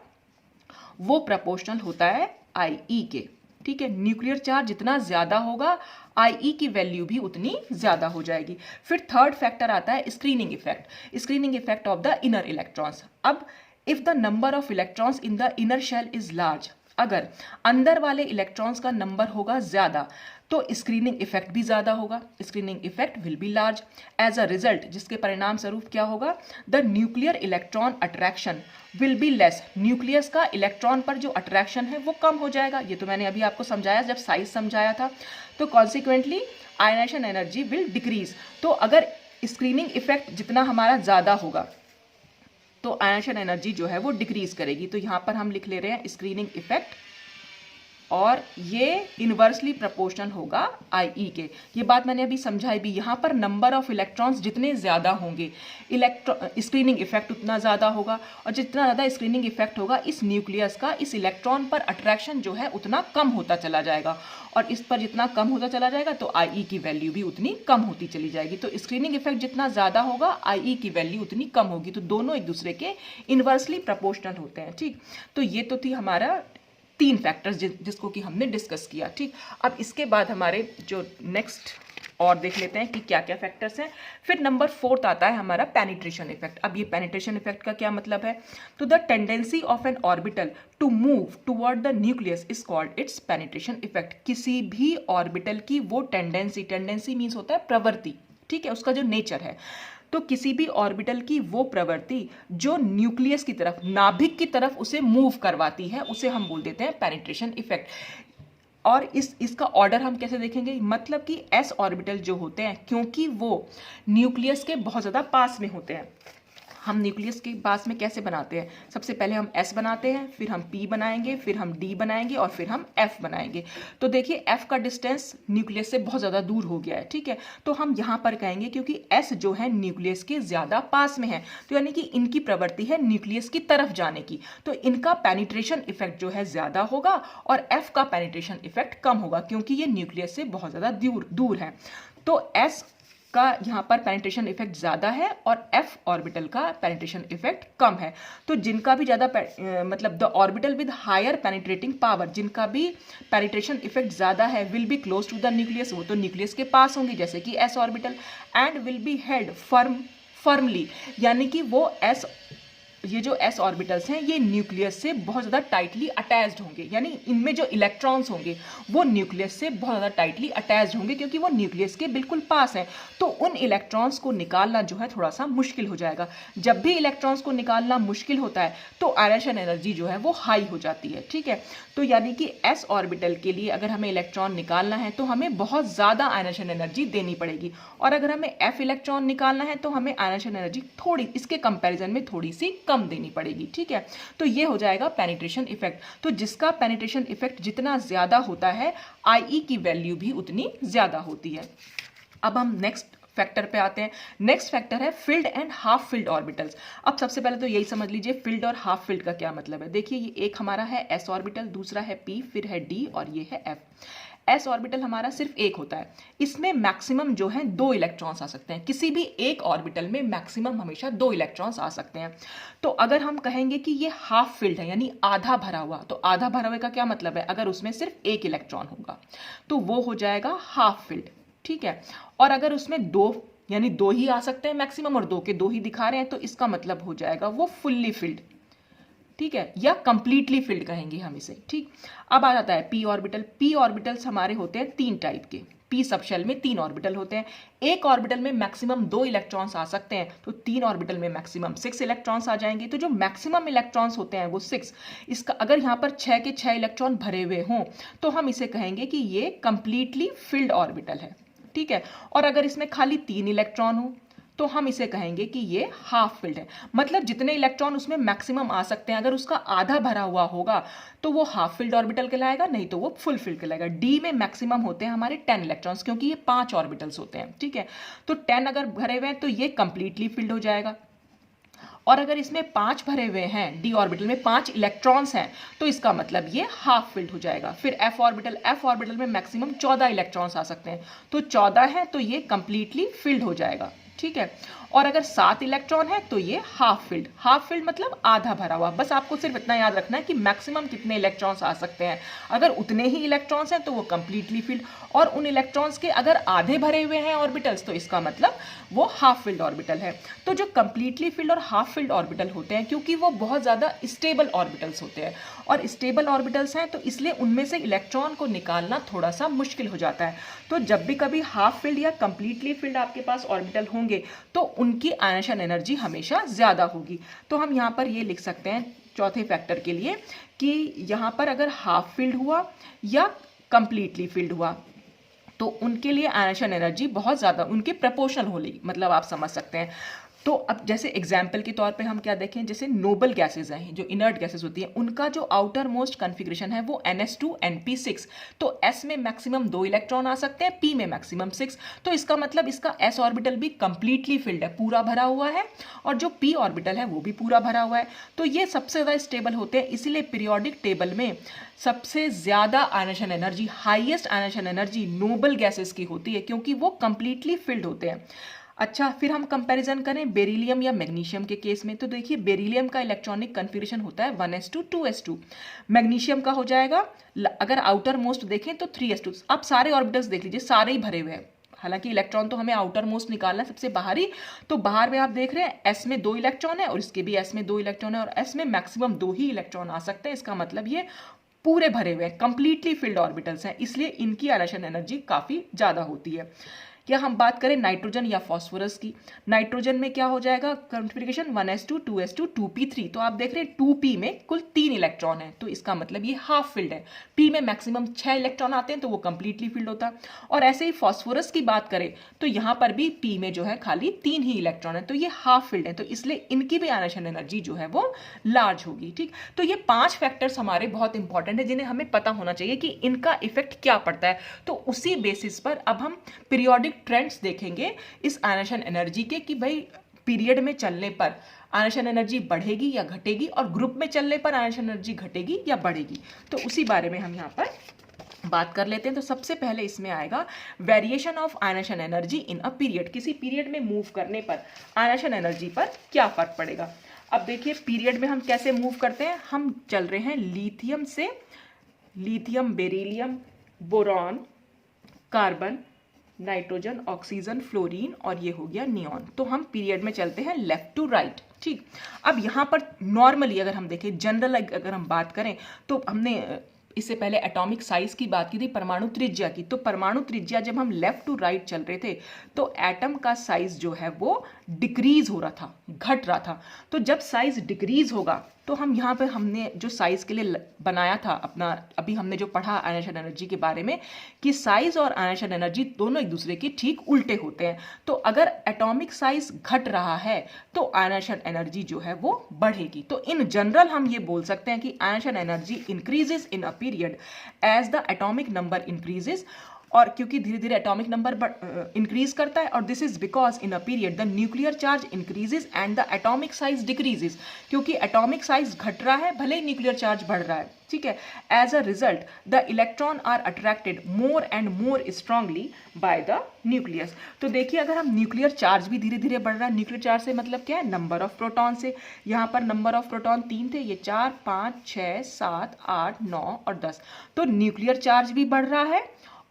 वो प्रोपोर्शनल होता है IE के, ठीक है। न्यूक्लियर चार्ज जितना ज्यादा होगा IE की वैल्यू भी उतनी ज्यादा हो जाएगी। फिर थर्ड फैक्टर आता है screening effect, screening effect of the inner electrons. अब if the number of electrons in the inner shell is large, अगर अंदर वाले इलेक्ट्रॉन्स का नंबर होगा ज्यादा तो स्क्रीनिंग इफेक्ट भी ज़्यादा होगा, screening effect will be large. As a result, जिसके परिणाम स्वरूप क्या होगा, the nuclear electron attraction will be less. Nucleus का इलेक्ट्रॉन पर जो अट्रैक्शन है वो कम हो जाएगा। ये तो मैंने अभी आपको समझाया जब साइज समझाया था। तो consequently ionisation energy will decrease. तो अगर स्क्रीनिंग इफेक्ट जितना हमारा ज़्यादा होगा तो आयनाइजेशन एनर्जी जो है वो डिक्रीज करेगी। तो यहाँ पर हम लिख ले रहे हैं स्क्रीनिंग इफेक्ट, और ये इन्वर्सली प्रोपोर्शनल होगा IE के। ये बात मैंने अभी समझाई भी। यहाँ पर नंबर ऑफ इलेक्ट्रॉन्स जितने ज़्यादा होंगे स्क्रीनिंग इफेक्ट उतना ज़्यादा होगा, और जितना ज़्यादा स्क्रीनिंग इफेक्ट होगा इस न्यूक्लियस का इस इलेक्ट्रॉन पर अट्रैक्शन जो है उतना कम होता चला जाएगा, और इस पर जितना कम होता चला जाएगा तो IE की वैल्यू भी उतनी कम होती चली जाएगी। तो स्क्रीनिंग इफेक्ट जितना ज़्यादा होगा IE की वैल्यू उतनी कम होगी। तो दोनों एक दूसरे के इन्वर्सली प्रोपोर्शनल होते हैं। ठीक, तो ये तो थी हमारा 3 फैक्टर्स जिसको कि हमने डिस्कस किया। ठीक, अब इसके बाद हमारे जो नेक्स्ट और देख लेते हैं कि क्या क्या फैक्टर्स हैं। फिर नंबर 4 आता है हमारा पेनिट्रेशन इफेक्ट। अब ये पेनिट्रेशन इफेक्ट का क्या मतलब है, तो the tendency of an orbital to move toward the nucleus is called its penetration effect. किसी भी ऑर्बिटल की वो टेंडेंसी मीन्स होता है प्रवृत्ति, ठीक है, उसका जो नेचर है। तो किसी भी ऑर्बिटल की वो प्रवृत्ति जो न्यूक्लियस की तरफ, नाभिक की तरफ उसे मूव करवाती है, उसे हम बोल देते हैं पेनिट्रेशन इफेक्ट। और इसका ऑर्डर हम कैसे देखेंगे, मतलब कि s ऑर्बिटल जो होते हैं, क्योंकि वो न्यूक्लियस के बहुत ज़्यादा पास में होते हैं। हम न्यूक्लियस के पास में कैसे बनाते हैं, सबसे पहले हम S बनाते हैं, फिर हम P बनाएंगे, फिर हम D बनाएंगे, और फिर हम F बनाएंगे। तो देखिए F का डिस्टेंस न्यूक्लियस से बहुत ज़्यादा दूर हो गया है, ठीक है। तो हम यहाँ पर कहेंगे क्योंकि S जो है न्यूक्लियस के ज़्यादा पास में है, तो यानी कि इनकी प्रवृत्ति है न्यूक्लियस की तरफ जाने की, तो इनका पेनिट्रेशन इफेक्ट जो है ज़्यादा होगा, और F का पेनिट्रेशन इफेक्ट कम होगा क्योंकि ये न्यूक्लियस से बहुत ज़्यादा दूर है। तो S का यहाँ पर पेनिट्रेशन इफेक्ट ज़्यादा है और F ऑर्बिटल का पेनिट्रेशन इफेक्ट कम है। तो जिनका भी ज़्यादा मतलब the orbital with higher penetrating power, जिनका भी पेनिट्रेशन इफेक्ट ज़्यादा है, will be close to the nucleus, वो तो न्यूक्लियस के पास होंगे जैसे कि S orbital, and will be held firmly, यानी कि वो ये जो S ऑर्बिटल्स हैं ये न्यूक्लियस से बहुत ज़्यादा टाइटली अटैच्ड होंगे, यानी इनमें जो इलेक्ट्रॉन्स होंगे वो न्यूक्लियस से बहुत ज़्यादा टाइटली अटैच्ड होंगे क्योंकि वो न्यूक्लियस के बिल्कुल पास हैं। तो उन इलेक्ट्रॉन्स को निकालना जो है थोड़ा सा मुश्किल हो जाएगा। जब भी इलेक्ट्रॉन्स को निकालना मुश्किल होता है तो आयनाइजेशन एनर्जी जो है वो हाई हो जाती है, ठीक है। तो यानी कि S ऑर्बिटल के लिए अगर हमें इलेक्ट्रॉन निकालना है तो हमें बहुत ज़्यादा आयनाइजेशन एनर्जी देनी पड़ेगी, और अगर हमें F इलेक्ट्रॉन निकालना है तो हमें आयनाइजेशन एनर्जी थोड़ी इसके कंपैरिजन में थोड़ी सी कम देनी पड़ेगी, ठीक है। तो ये हो जाएगा पेनिट्रेशन इफेक्ट। तो जिसका पेनिट्रेशन इफेक्ट जितना ज़्यादा होता है IE की वैल्यू भी उतनी ज़्यादा होती है। अब हम नेक्स्ट फैक्टर पे आते हैं। नेक्स्ट फैक्टर है filled and half filled orbitals. अब सबसे पहले तो यही समझ लीजिए फिल्ड और हाफ फिल्ड का क्या मतलब है। देखिए ये एक हमारा है S ऑर्बिटल, दूसरा है P, फिर है D और ये है F। S ऑर्बिटल हमारा सिर्फ एक होता है, इसमें मैक्सिमम जो है 2 इलेक्ट्रॉन्स आ सकते हैं। किसी भी एक ऑर्बिटल में मैक्सिमम हमेशा 2 इलेक्ट्रॉन्स आ सकते हैं। तो अगर हम कहेंगे कि ये हाफ फिल्ड है यानी आधा भरा हुआ, तो आधा भरा हुए का क्या मतलब है, अगर उसमें सिर्फ 1 इलेक्ट्रॉन होगा तो वो हो जाएगा हाफ फिल्ड, ठीक है। और अगर उसमें 2 यानी 2 ही आ सकते हैं मैक्सिमम और 2 के 2 ही दिखा रहे हैं तो इसका मतलब हो जाएगा वो फुल्ली फिल्ड, ठीक है, या कंप्लीटली फिल्ड कहेंगे हम इसे, ठीक। अब आ जाता है P ऑर्बिटल। P ऑर्बिटल्स हमारे होते हैं 3 टाइप के। P सबशेल में 3 ऑर्बिटल होते हैं। एक ऑर्बिटल में मैक्सिमम 2 इलेक्ट्रॉन्स आ सकते हैं, तो 3 ऑर्बिटल में मैक्सिमम 6 इलेक्ट्रॉन्स आ जाएंगे। तो जो मैक्सिमम इलेक्ट्रॉन्स होते हैं वो 6, इसका अगर यहाँ पर 6 के 6 इलेक्ट्रॉन भरे हुए हों तो हम इसे कहेंगे कि ये कंप्लीटली फिल्ड ऑर्बिटल है, ठीक है। और अगर इसमें खाली 3 इलेक्ट्रॉन हो तो हम इसे कहेंगे कि ये हाफ फिल्ड है। मतलब जितने इलेक्ट्रॉन उसमें मैक्सिमम आ सकते हैं, अगर उसका आधा भरा हुआ होगा तो वो हाफ फिल्ड ऑर्बिटल कहलाएगा, नहीं तो वो फुल फिल्ड कहलाएगा। डी में मैक्सिमम होते हैं हमारे 10 इलेक्ट्रॉन्स, क्योंकि ये 5 ऑर्बिटल्स होते हैं, ठीक है। तो 10 अगर भरे हुए हैं तो ये कंप्लीटली फिल्ड हो जाएगा। और अगर इसमें 5 भरे हुए हैं, डी ऑर्बिटल में 5 इलेक्ट्रॉन्स हैं, तो इसका मतलब ये हाफ फिल्ड हो जाएगा। फिर एफ ऑर्बिटल में मैक्सिमम 14 इलेक्ट्रॉन्स आ सकते हैं, तो 14 है तो ये कंप्लीटली फिल्ड हो जाएगा, ठीक है। और अगर 7 इलेक्ट्रॉन है तो ये हाफ फिल्ड। हाफ फिल्ड मतलब आधा भरा हुआ। बस आपको सिर्फ इतना याद रखना है कि मैक्सिमम कितने इलेक्ट्रॉन्स आ सकते हैं। अगर उतने ही इलेक्ट्रॉन्स हैं तो वो कंप्लीटली फिल्ड, और उन इलेक्ट्रॉन्स के अगर आधे भरे हुए हैं ऑर्बिटल्स तो इसका मतलब वो हाफ फिल्ड ऑर्बिटल है। तो जो कंप्लीटली फिल्ड और हाफ फिल्ड ऑर्बिटल होते हैं, क्योंकि वो बहुत ज़्यादा स्टेबल ऑर्बिटल्स होते हैं और स्टेबल ऑर्बिटल्स हैं, तो इसलिए उनमें से इलेक्ट्रॉन को निकालना थोड़ा सा मुश्किल हो जाता है। तो जब भी कभी हाफ फिल्ड या कंप्लीटली फिल्ड आपके पास ऑर्बिटल होंगे तो उनकी आयनाइजेशन एनर्जी हमेशा ज़्यादा होगी। तो हम यहाँ पर ये लिख सकते हैं चौथे फैक्टर के लिए कि यहाँ पर अगर हाफ फिल्ड हुआ या कंप्लीटली फिल्ड हुआ तो उनके लिए आयनाइजेशन एनर्जी बहुत ज़्यादा उनके प्रोपोर्शनल होगी, मतलब आप समझ सकते हैं। तो अब जैसे एग्जाम्पल के तौर पे हम क्या देखें, जैसे नोबल गैसेज हैं, जो इनर्ट गैसेज होती हैं, उनका जो आउटर मोस्ट कन्फिग्रेशन है वो NS2 NP6। तो S में मैक्सिमम 2 इलेक्ट्रॉन आ सकते हैं, P में मैक्सिमम 6। तो इसका मतलब इसका S ऑर्बिटल भी कंप्लीटली फिल्ड है, पूरा भरा हुआ है, और जो P ऑर्बिटल है वो भी पूरा भरा हुआ है। तो ये सबसे ज़्यादा स्टेबल होते हैं, इसीलिए पीरियोडिक टेबल में सबसे ज़्यादा ionisation energy, highest ionisation energy noble gases की होती है, क्योंकि वो कंप्लीटली फिल्ड होते हैं। अच्छा, फिर हम कंपैरिजन करें बेरिलियम या मैग्नीशियम के केस में। तो देखिए बेरिलियम का इलेक्ट्रॉनिक कन्फिग्रेशन होता है 1s2 2s2। मैग्नीशियम का हो जाएगा, अगर आउटर मोस्ट देखें तो 3s2। अब सारे ऑर्बिटल्स देख लीजिए, सारे ही भरे हुए हैं। हालांकि इलेक्ट्रॉन तो हमें आउटर मोस्ट निकालना है सबसे बाहरी, तो बाहर में आप देख रहे हैं S में 2 इलेक्ट्रॉन है और इसके भी S में 2 इलेक्ट्रॉन है, और S में मैक्सिमम 2 ही इलेक्ट्रॉन आ सकते हैं। इसका मतलब ये पूरे भरे हुए हैं, कंप्लीटली फिल्ड ऑर्बिटल्स हैं, इसलिए इनकी आयनाइजेशन एनर्जी काफ़ी ज़्यादा होती है। क्या हम बात करें नाइट्रोजन या फॉस्फोरस की, नाइट्रोजन में क्या हो जाएगा कॉन्फ़िगरेशन 1s2 2s2 2p3। तो आप देख रहे हैं 2p में कुल 3 इलेक्ट्रॉन है, तो इसका मतलब ये हाफ फिल्ड है। p में मैक्सिमम 6 इलेक्ट्रॉन आते हैं तो वो कंप्लीटली फिल्ड होता है। और ऐसे ही फॉस्फोरस की बात करें तो यहाँ पर भी p में जो है खाली 3 ही इलेक्ट्रॉन है, तो ये हाफ फिल्ड है, तो इसलिए इनकी भी आयनाइजेशन एनर्जी जो है वो लार्ज होगी। ठीक, तो ये 5 फैक्टर्स हमारे बहुत इंपॉर्टेंट है जिन्हें हमें पता होना चाहिए कि इनका इफेक्ट क्या पड़ता है। तो उसी बेसिस पर अब हम पीरियोडिक ट्रेंड्स देखेंगे इस आयनाइजेशन एनर्जी के, कि भाई पीरियड में चलने पर आयनाइजेशन एनर्जी बढ़ेगी या घटेगी, और ग्रुप में चलने पर आयनाइजेशन एनर्जी घटेगी या बढ़ेगी। तो उसी बारे में हम यहाँ पर बात कर लेते हैं। तो सबसे पहले इसमें आएगा variation of ionisation energy in a period. किसी पीरियड में मूव करने पर आयनाइजेशन एनर्जी पर क्या फर्क पड़ेगा। अब देखिए पीरियड में हम कैसे मूव करते हैं। हम चल रहे हैं लिथियम से, lithium, beryllium, boron, carbon, nitrogen, oxygen, fluorine, और ये हो गया नियॉन। तो हम पीरियड में चलते हैं लेफ्ट टू राइट। ठीक, अब यहाँ पर नॉर्मली अगर हम देखें, जनरल अगर हम बात करें, तो हमने इससे पहले एटॉमिक साइज की बात की थी, परमाणु त्रिज्या की। तो परमाणु त्रिज्या जब हम लेफ्ट टू राइट चल रहे थे तो एटम का साइज जो है वो डिक्रीज हो रहा था, घट रहा था। तो जब साइज डिक्रीज होगा तो हम यहाँ पे हमने जो साइज के लिए बनाया था अपना, अभी हमने जो पढ़ा आयनाइजेशन एनर्जी के बारे में, कि साइज और आयनाइजेशन एनर्जी दोनों एक दूसरे के ठीक उल्टे होते हैं। तो अगर एटॉमिक साइज घट रहा है तो आयनाइजेशन एनर्जी जो है वो बढ़ेगी। तो इन जनरल हम ये बोल सकते हैं कि ionisation energy increases in a period as the atomic number increases, और क्योंकि धीरे धीरे एटॉमिक नंबर इंक्रीज करता है, और this is because in a period the nuclear charge increases and the atomic size decreases. क्योंकि एटॉमिक साइज घट रहा है भले ही न्यूक्लियर चार्ज बढ़ रहा है। ठीक है, as a result the electron are attracted more and more strongly by the nucleus. तो देखिए अगर हम न्यूक्लियर चार्ज भी धीरे धीरे बढ़ रहा है, न्यूक्लियर चार्ज से मतलब क्या है, नंबर ऑफ प्रोटॉन से। यहाँ पर नंबर ऑफ प्रोटॉन 3 थे, ये 4 5 6 7 8 9 और 10। तो न्यूक्लियर चार्ज भी बढ़ रहा है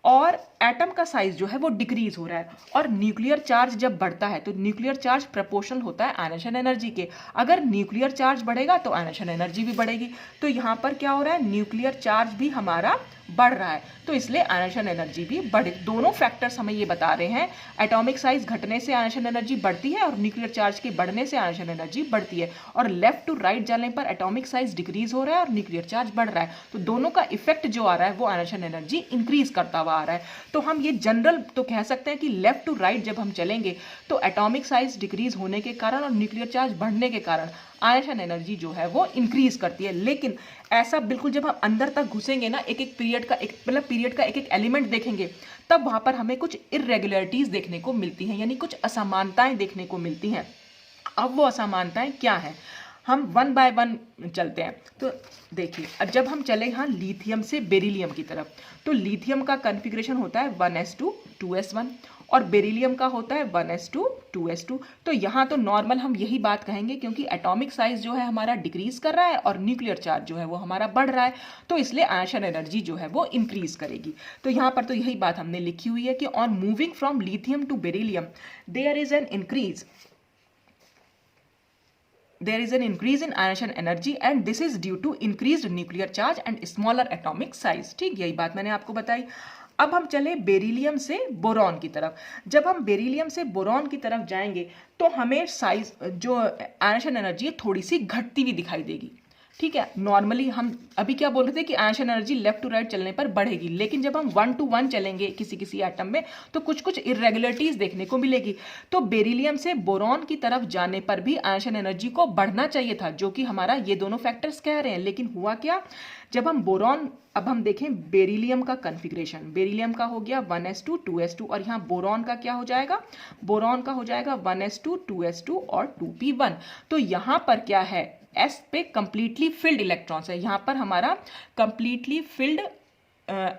और एटम का साइज जो है वो डिक्रीज हो रहा है। और न्यूक्लियर चार्ज जब बढ़ता है तो न्यूक्लियर चार्ज प्रोपोर्शनल होता है आयनाइजेशन एनर्जी के। अगर न्यूक्लियर चार्ज बढ़ेगा तो आयनाइजेशन एनर्जी भी बढ़ेगी। तो यहाँ पर क्या हो रहा है, न्यूक्लियर चार्ज भी हमारा बढ़ रहा है, तो इसलिए आयनाइजेशन एनर्जी भी बढ़े। दोनों फैक्टर्स हमें ये बता रहे हैं, एटॉमिक साइज घटने से आयनाइजेशन एनर्जी बढ़ती है और न्यूक्लियर चार्ज के बढ़ने से आयनाइजेशन एनर्जी बढ़ती है। और लेफ्ट टू राइट जाने पर एटॉमिक साइज डिक्रीज हो रहा है और न्यूक्लियर चार्ज बढ़ रहा है। तो दोनों का इफेक्ट जो आ रहा है वो आयनाइजेशन एनर्जी इंक्रीज करता हुआ आ रहा है। तो हम ये जनरल तो कह सकते हैं कि लेफ्ट टू राइट जब हम चलेंगे तो एटॉमिक साइज डिक्रीज होने के कारण और न्यूक्लियर चार्ज बढ़ने के कारण आयनाइजेशन एनर्जी जो है वो इंक्रीज करती है। लेकिन ऐसा बिल्कुल जब हम अंदर तक घुसेंगे ना, एक एक पीरियड का एक एक एलिमेंट देखेंगे, तब वहां पर हमें कुछ इरेगुलरिटीज देखने को मिलती हैं, यानी कुछ असमानताएं देखने को मिलती हैं। अब वो असमानताएं क्या हैं, हम वन बाय वन चलते हैं। तो देखिए अब जब हम चले यहाँ लिथियम से बेरिलियम की तरफ, तो लिथियम का कॉन्फ़िगरेशन होता है 1s2 2s1, और बेरिलियम का होता है 1s2 2s2। तो यहाँ तो नॉर्मल हम यही बात कहेंगे क्योंकि एटॉमिक साइज जो है हमारा डिक्रीज कर रहा है और न्यूक्लियर चार्ज जो है वो हमारा बढ़ रहा है, तो इसलिए आयन एनर्जी जो है वो इंक्रीज करेगी। तो यहाँ पर तो यही बात हमने लिखी हुई है कि on moving from lithium to beryllium there is an increase in ion energy and this is due to increased nuclear charge and smaller atomic size। ठीक, यही बात मैंने आपको बताई। अब हम चले बेरिलियम से बोरॉन की तरफ। जब हम बेरिलियम से बोरॉन की तरफ जाएंगे तो हमें साइज जो आयन एनर्जी है थोड़ी सी घटती हुई दिखाई देगी। ठीक है, नॉर्मली हम अभी क्या बोल रहे थे कि ion energy left to right चलने पर बढ़ेगी, लेकिन जब हम 1 to 1 चलेंगे किसी किसी एटम में तो कुछ कुछ इरेगुलरिटीज देखने को मिलेगी। तो बेरिलियम से बोरॉन की तरफ जाने पर भी आयन एनर्जी को बढ़ना चाहिए था, जो कि हमारा ये दोनों फैक्टर्स कह रहे हैं। लेकिन हुआ क्या, जब हम बोरॉन, अब हम देखें बेरिलियम का कन्फिग्रेशन, बेरिलियम का हो गया 1s2 2s2 और यहाँ बोरॉन का क्या हो जाएगा, बोरॉन का हो जाएगा 1s2 2s2 और 2p1। तो यहाँ पर क्या है, s पे कंप्लीटली फिल्ड इलेक्ट्रॉन्स है, यहाँ पर हमारा कंप्लीटली फिल्ड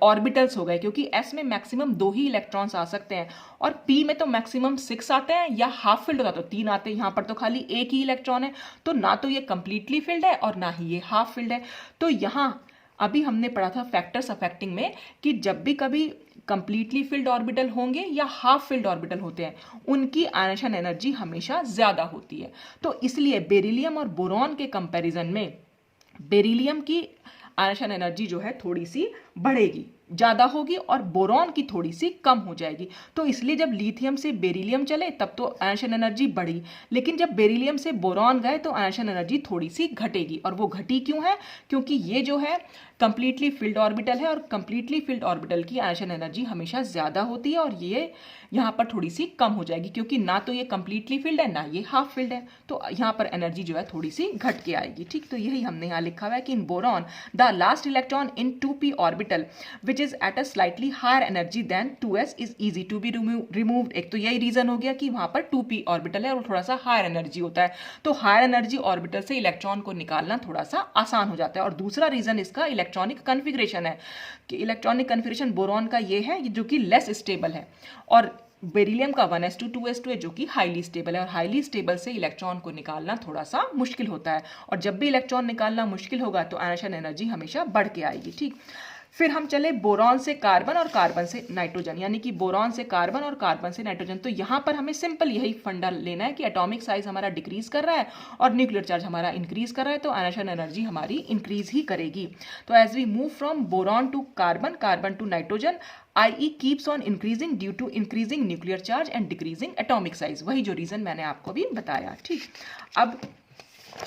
ऑर्बिटल्स हो गए, क्योंकि s में मैक्सिमम 2 ही इलेक्ट्रॉन्स आ सकते हैं और p में तो मैक्सिमम 6 आते हैं, या हाफ फिल्ड होता तो 3 आते हैं। यहाँ पर तो खाली एक ही इलेक्ट्रॉन है, तो ना तो ये कंप्लीटली फिल्ड है और ना ही ये हाफ फिल्ड है। तो यहाँ अभी हमने पढ़ा था फैक्टर्स अफेक्टिंग में कि जब भी कभी कंप्लीटली फिल्ड ऑर्बिटल होंगे या हाफ फिल्ड ऑर्बिटल होते हैं, उनकी आयन एनर्जी हमेशा ज्यादा होती है। तो इसलिए बेरिलियम और बोरॉन के कंपैरिजन में बेरिलियम की आयन एनर्जी जो है थोड़ी सी बढ़ेगी, ज्यादा होगी, और बोरॉन की थोड़ी सी कम हो जाएगी। तो इसलिए जब लिथियम से बेरिलियम चले तब तो आयन एनर्जी बढ़ी, लेकिन जब बेरिलियम से बोरॉन गए तो आयन एनर्जी थोड़ी सी घटेगी। और वो घटी क्यों है, क्योंकि ये जो है कंप्लीटली फिल्ड ऑर्बिटल है और कंप्लीटली फिल्ड ऑर्बिटल की आयन एनर्जी हमेशा ज्यादा होती है और ये यहाँ पर थोड़ी सी कम हो जाएगी, क्योंकि ना तो ये कंप्लीटली फिल्ड है ना ये हाफ फिल्ड है, तो यहाँ पर एनर्जी जो है थोड़ी सी घट के आएगी। ठीक, तो यही हमने यहाँ लिखा हुआ है कि in boron the last electron in 2p orbital which is at a slightly higher energy than 2s is easy to be removed. एक तो यही रीजन हो गया कि वहां पर 2p ऑर्बिटल है और थोड़ा सा हायर एनर्जी होता है, तो हायर एनर्जी ऑर्बिटल से इलेक्ट्रॉन को निकालना थोड़ा सा आसान हो जाता है। और दूसरा रीजन इसका इलेक्ट्रॉनिक कन्फिग्रेशन है कि इलेक्ट्रॉनिक कन्फिग्रेशन बोरॉन का ये है जो कि लेस स्टेबल है, और बेरिलियम का 1s2 2s2 है जो कि हाईली स्टेबल है, और हाईली स्टेबल से इलेक्ट्रॉन को निकालना थोड़ा सा मुश्किल होता है। और जब भी इलेक्ट्रॉन निकालना मुश्किल होगा तो आयन एनर्जी हमेशा बढ़ के आएगी। ठीक, फिर हम चले बोरॉन से कार्बन और कार्बन से नाइट्रोजन, यानी कि बोरॉन से कार्बन और कार्बन से नाइट्रोजन। तो यहाँ पर हमें सिंपल यही फंडा लेना है कि एटॉमिक साइज हमारा डिक्रीज कर रहा है और न्यूक्लियर चार्ज हमारा इंक्रीज कर रहा है, तो आयन एनर्जी हमारी इंक्रीज ही करेगी। तो as we move from boron to carbon, carbon to nitrogen, IE keeps on increasing due to increasing nuclear charge and decreasing atomic size। वही जो रीजन मैंने आपको भी बताया। ठीक, अब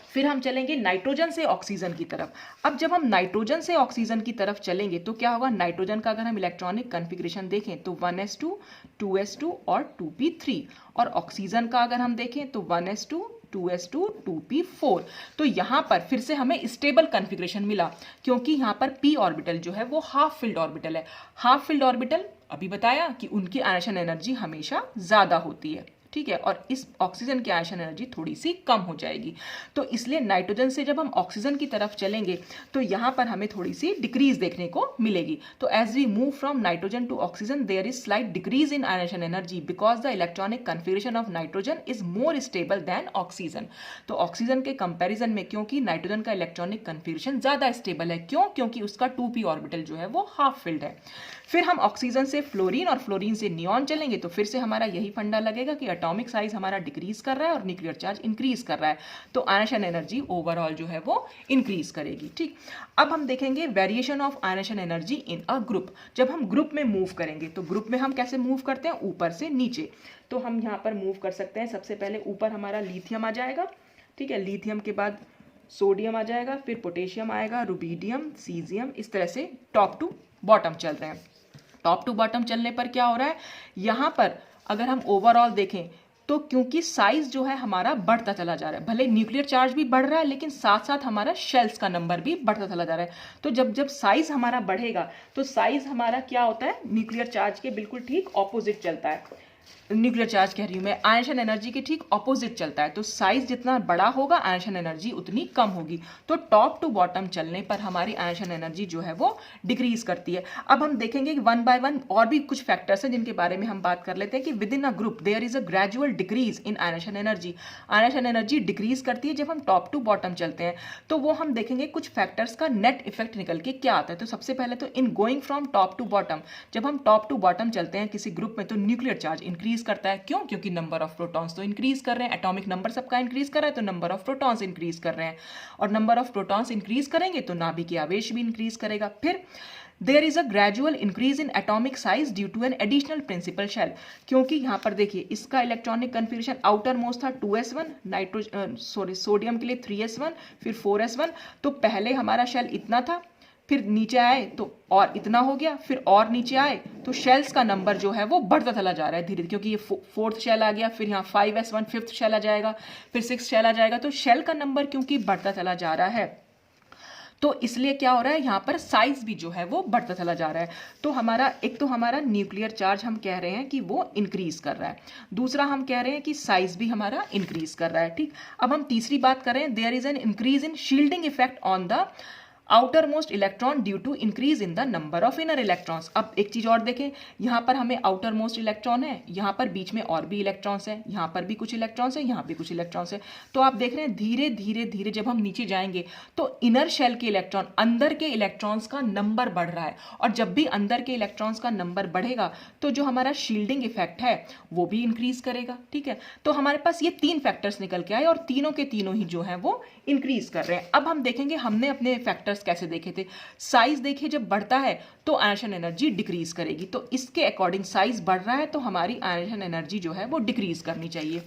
फिर हम चलेंगे नाइट्रोजन से ऑक्सीजन की तरफ। अब जब हम नाइट्रोजन से ऑक्सीजन की तरफ चलेंगे तो क्या होगा, नाइट्रोजन का अगर हम इलेक्ट्रॉनिक कन्फिग्रेशन देखें तो 1s2 2s2 और 2p3, और ऑक्सीजन का अगर हम देखें तो 1s2 2s2 2p4। तो यहाँ पर फिर से हमें स्टेबल कन्फिग्रेशन मिला, क्योंकि यहाँ पर p ऑर्बिटल जो है वो हाफ फिल्ड ऑर्बिटल है। हाफ फिल्ड ऑर्बिटल अभी बताया कि उनकी आयन एनर्जी हमेशा ज्यादा होती है। ठीक है, और इस ऑक्सीजन की आयन एनर्जी थोड़ी सी कम हो जाएगी। तो इसलिए नाइट्रोजन से जब हम ऑक्सीजन की तरफ चलेंगे तो यहाँ पर हमें थोड़ी सी डिक्रीज देखने को मिलेगी। तो as we move from nitrogen to oxygen there is slight decrease in ion energy because the electronic configuration of nitrogen is more stable than oxygen. तो ऑक्सीजन के कंपेरिजन में क्योंकि नाइट्रोजन का इलेक्ट्रॉनिक कन्फिग्रेशन ज्यादा स्टेबल है, क्यों, क्योंकि उसका 2p ऑर्बिटल जो है वो हाफ फिल्ड है। फिर हम ऑक्सीजन से फ्लोरीन और फ्लोरीन से नियॉन चलेंगे तो फिर से हमारा यही फंडा लगेगा कि एटॉमिक साइज हमारा डिक्रीज कर रहा है और न्यूक्लियर चार्ज इंक्रीज कर रहा है, तो आयन एनर्जी ओवरऑल जो है वो इंक्रीज करेगी। ठीक, अब हम देखेंगे variation of ion energy in a group. जब हम ग्रुप में मूव करेंगे तो ग्रुप में हम कैसे मूव करते हैं, ऊपर से नीचे। तो हम यहाँ पर मूव कर सकते हैं, सबसे पहले ऊपर हमारा लिथियम आ जाएगा। ठीक है, लिथियम के बाद सोडियम आ जाएगा, फिर पोटेशियम आएगा, रुबीडियम, सीजियम, इस तरह से टॉप टू बॉटम चल रहे हैं। टॉप टू बॉटम चलने पर क्या हो रहा है, यहाँ पर अगर हम ओवरऑल देखें तो क्योंकि साइज जो है हमारा बढ़ता चला जा रहा है, भले न्यूक्लियर चार्ज भी बढ़ रहा है लेकिन साथ साथ हमारा शेल्स का नंबर भी बढ़ता चला जा रहा है। तो जब जब साइज हमारा बढ़ेगा तो साइज हमारा क्या होता है, न्यूक्लियर चार्ज के बिल्कुल ठीक ऑपोजिट चलता है। न्यूक्लियर चार्ज कह रही हूँ मैं, आयनिशन एनर्जी के ठीक ऑपोजिट चलता है। तो साइज जितना बड़ा होगा आयनिशन एनर्जी उतनी कम होगी। तो टॉप टू बॉटम चलने पर हमारी आयनिशन एनर्जी जो है वो डिक्रीज करती है। अब हम देखेंगे कि वन बाय वन और भी कुछ फैक्टर्स हैं जिनके बारे में हम बात कर लेते हैं कि within a group there is a gradual decrease in ionisation energy. Ionisation energy decrease करती है जब हम टॉप टू बॉटम चलते हैं। तो वो हम देखेंगे कुछ फैक्टर्स का नेट इफेक्ट निकल के क्या आता है। तो सबसे पहले तो in going from top to bottom, जब हम टॉप टू बॉटम चलते हैं किसी ग्रुप में तो न्यूक्लियर चार्ज इंक्रीज करता है। क्यों? क्योंकि नंबर ऑफ प्रोटॉन्स तो इंक्रीज कर रहे हैं, एटॉमिक नंबर सबका इंक्रीज कर रहा है तो नंबर ऑफ प्रोटॉन्स इंक्रीज कर रहे हैं, और नंबर ऑफ प्रोटॉन्स इंक्रीज करेंगे तो नाभिकीय आवेश भी इंक्रीज करेगा। फिर there is a gradual increase in atomic size due to an additional principal shell, क्योंकि यहां पर देखिए इसका इलेक्ट्रॉनिक कन्फिगरेशन आउटर मोस्ट था 2s1, सोडियम के लिए 3s1, फिर 4s1। तो पहले हमारा शेल इतना था, फिर नीचे आए तो और इतना हो गया, फिर और नीचे आए तो शेल्स का नंबर जो है वो बढ़ता चला जा रहा है धीरे धीरे, क्योंकि ये फोर्थ शेल आ गया, फिर यहाँ 5s1 फिफ्थ शेल आ जाएगा, फिर 6th शेल आ जाएगा। तो शेल का नंबर क्योंकि बढ़ता चला जा रहा है तो इसलिए क्या हो रहा है, यहाँ पर साइज भी जो है वो बढ़ता चला जा रहा है। तो हमारा एक तो हमारा न्यूक्लियर चार्ज हम कह रहे हैं कि वो इंक्रीज कर रहा है, दूसरा हम कह रहे हैं कि साइज भी हमारा इंक्रीज कर रहा है। ठीक, अब हम तीसरी बात कर रहे हैं, there is an increase in shielding effect on the outermost electron due to increase in the number of inner electrons. अब एक चीज और देखें, यहाँ पर हमें आउटर मोस्ट इलेक्ट्रॉन है, यहाँ पर बीच में और भी इलेक्ट्रॉन्स हैं, यहाँ पर भी कुछ इलेक्ट्रॉन्स हैं, यहाँ भी कुछ इलेक्ट्रॉन्स हैं। तो आप देख रहे हैं धीरे धीरे धीरे जब हम नीचे जाएंगे तो इनर शेल के इलेक्ट्रॉन, अंदर के इलेक्ट्रॉन्स का नंबर बढ़ रहा है, और जब भी अंदर के इलेक्ट्रॉन्स का नंबर बढ़ेगा तो जो हमारा शील्डिंग इफेक्ट है वो भी इंक्रीज करेगा। ठीक है, तो हमारे पास ये 3 फैक्टर्स निकल के आए और तीनों के तीनों ही जो है वो इंक्रीज कर रहे हैं। अब हम देखेंगे हमने अपने फैक्टर्स कैसे देखे थे। साइज देखिए जब बढ़ता है तो आयनिशन एनर्जी डिक्रीज करेगी, तो इसके अकॉर्डिंग साइज बढ़ रहा है तो हमारी आयनिशन एनर्जी जो है वो डिक्रीज करनी चाहिए।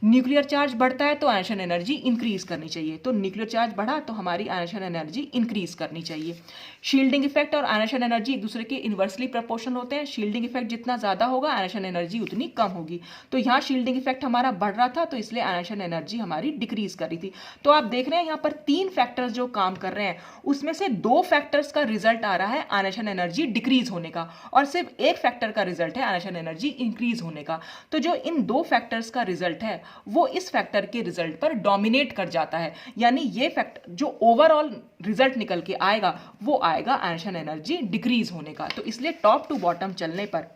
न्यूक्लियर चार्ज बढ़ता है तो आयनिशन एनर्जी इंक्रीज करनी चाहिए, तो न्यूक्लियर चार्ज बढ़ा तो हमारी आयनिशन एनर्जी इंक्रीज करनी चाहिए। शील्डिंग इफेक्ट और आयनिशन एनर्जी एक दूसरे के इन्वर्सली प्रोपोर्शनल होते हैं। शील्डिंग इफेक्ट जितना ज्यादा होगा आयनिशन एनर्जी उतनी कम होगी। तो यहाँ शील्डिंग इफेक्ट हमारा बढ़ रहा था तो इसलिए आयनिशन एनर्जी हमारी डिक्रीज कर रही थी। तो आप देख रहे हैं यहाँ पर 3 फैक्टर्स जो काम कर रहे हैं उसमें से 2 फैक्टर्स का रिजल्ट आ रहा है आयनिशन एनर्जी डिक्रीज होने का, और सिर्फ एक फैक्टर का रिजल्ट है आयनिशन एनर्जी इंक्रीज होने का। तो जो इन 2 फैक्टर्स का रिजल्ट है वो इस फैक्टर के रिजल्ट पर डोमिनेट कर जाता है, यानी ये फैक्टर जो ओवरऑल रिजल्ट निकल के आएगा वो आएगा आयनिशन एनर्जी डिक्रीज होने का। तो इसलिए टॉप टू बॉटम चलने पर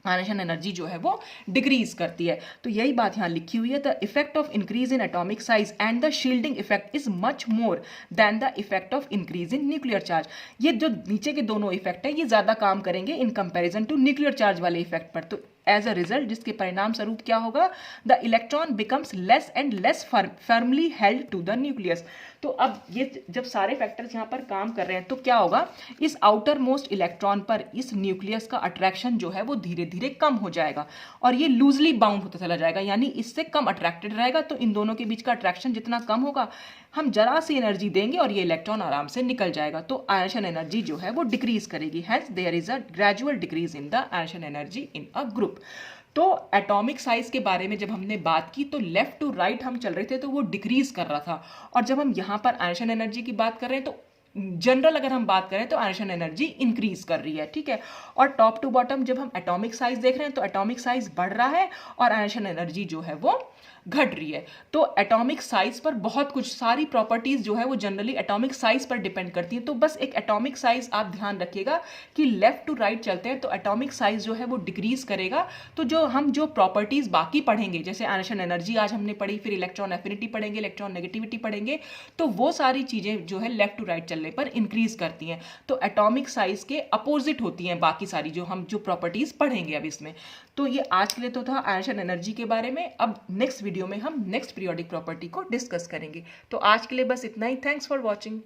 आयनिशन एनर्जी जो है वो डिक्रीज करती है। तो यही बात यहाँ लिखी हुई है, the effect of increase in atomic size and the shielding effect is much more than the effect of increase in nuclear charge. ये जो नीचे के दोनों इफेक्ट है ये ज्यादा काम करेंगे in comparison to nuclear charge वाले इफेक्ट पर। तो एज अ रिजल्ट जिसके परिणाम स्वरूप क्या होगा, the electron becomes less and less firmly held to the nucleus. तो अब ये जब सारे फैक्टर्स यहाँ पर काम कर रहे हैं तो क्या होगा, इस आउटर मोस्ट इलेक्ट्रॉन पर इस न्यूक्लियस का अट्रैक्शन जो है वो धीरे धीरे कम हो जाएगा और ये लूजली बाउंड होता चला जाएगा, यानी इससे कम अट्रैक्टेड रहेगा। तो इन दोनों के बीच का अट्रैक्शन जितना कम होगा हम जरा सी एनर्जी देंगे और ये इलेक्ट्रॉन आराम से निकल जाएगा। तो आयनिशन एनर्जी जो है वो डिक्रीज करेगी, hence there is a gradual decrease in the ionisation energy in a group. तो एटॉमिक साइज के बारे में जब हमने बात की तो लेफ्ट टू राइट हम चल रहे थे तो वो डिक्रीज कर रहा था, और जब हम यहाँ पर आयनिशन एनर्जी की बात कर रहे हैं तो जनरल अगर हम बात करें तो आयनिशन एनर्जी इंक्रीज कर रही है। ठीक है, और टॉप टू बॉटम जब हम एटॉमिक साइज देख रहे हैं तो एटॉमिक साइज बढ़ रहा है और आयनिशन एनर्जी जो है वो घट रही है। तो एटॉमिक साइज पर बहुत कुछ सारी प्रॉपर्टीज जो है वो जनरली एटॉमिक साइज पर डिपेंड करती है। तो बस एक एटॉमिक साइज आप ध्यान रखिएगा कि लेफ्ट टू राइट चलते हैं तो एटॉमिक साइज जो है वो डिक्रीज करेगा। तो जो प्रॉपर्टीज बाकी पढ़ेंगे जैसे आयनिशन एनर्जी आज हमने पढ़ी, फिर इलेक्ट्रॉन एफिनिटी पढ़ेंगे, इलेक्ट्रॉन नेगेटिविटी पढ़ेंगे, तो वो सारी चीजें जो है लेफ्ट टू राइट चलने पर इंक्रीज करती हैं। तो एटॉमिक साइज के अपोजिट होती हैं बाकी सारी जो प्रॉपर्टीज पढ़ेंगे अब इसमें। तो ये आज के लिए तो था आयनिशन एनर्जी के बारे में। अब नेक्स्ट वीडियो में हम नेक्स्ट पीरियोडिक प्रॉपर्टी को डिस्कस करेंगे। तो आज के लिए बस इतना ही। Thanks for watching.